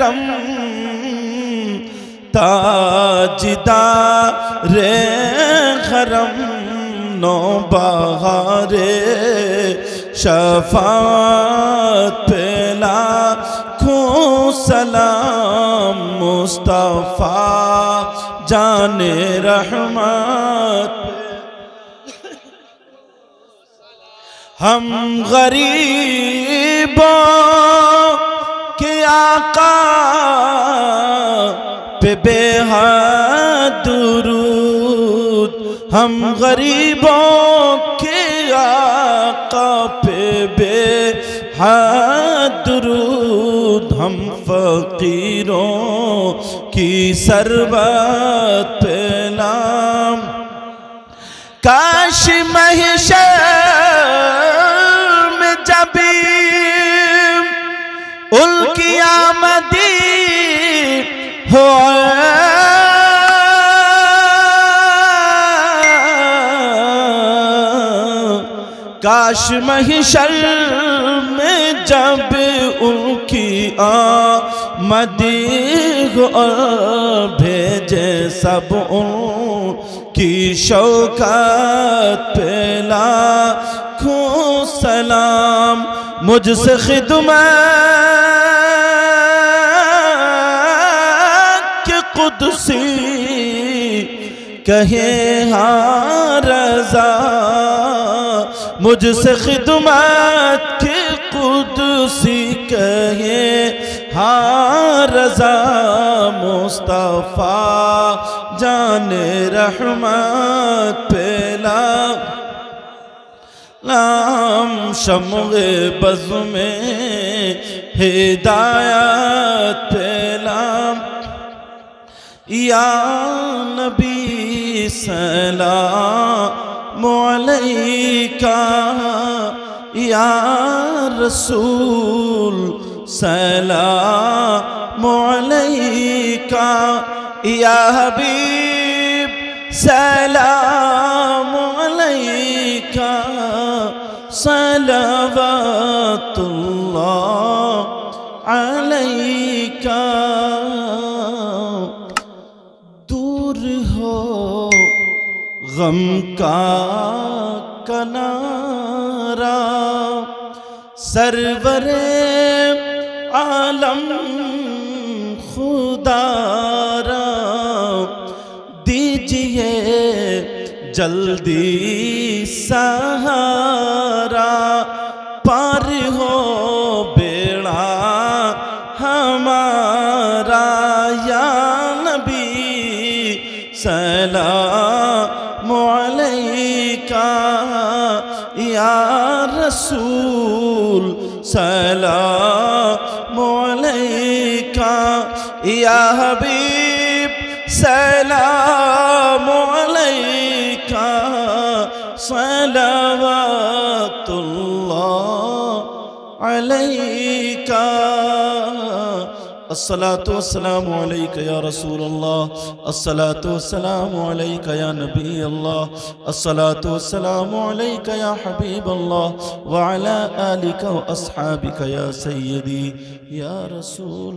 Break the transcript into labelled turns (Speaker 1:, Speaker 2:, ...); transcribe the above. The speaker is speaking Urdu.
Speaker 1: کرم تاجدار حرم نوبہار شفاعت پہ لاکھوں سلام مصطفیٰ جان رحمت ہم غریبوں کے آقا پہ بے حد درود ہم غریبوں کے آقا پہ بے حد درود ہم فقیروں کی ثروت پہ نام کاش محشر میں جب ان کی آمدی ہو کاش محشر میں جب ان کی آمدی ہو بھیجے سب ان کی شوکت پہ لاکھوں سلام مجھ سے خدمت کے قدسی کہے ہاں رضا مجھ سے خدمت کے قدسی کہے ہاں رضا مصطفیٰ جان رحمت پہ لام شمع بز میں ہدایت پہ لام یا نبی سلام علیکہ یا رسول سلام علیکہ یا حبیب سلام علیکہ صلوات اللہ علیکہ دور ہو غم کا کنارہ سرور عالم خدا را دیجئے جلدی سہارا پار ہو بیڑا ہمارا یا نبی سلام علیکہ یا رسول سلام علیکہ یا حبیب سلام علیکہ صلوات اللہ علیکہ الصلاة والسلام علیکہ یا رسول اللہ الصلاة والسلام علیکہ یا نبی اللہ الصلاة والسلام علیکہ یا حبیب اللہ وعلا آلکہ و اصحابکہ یا سیدی یا رسول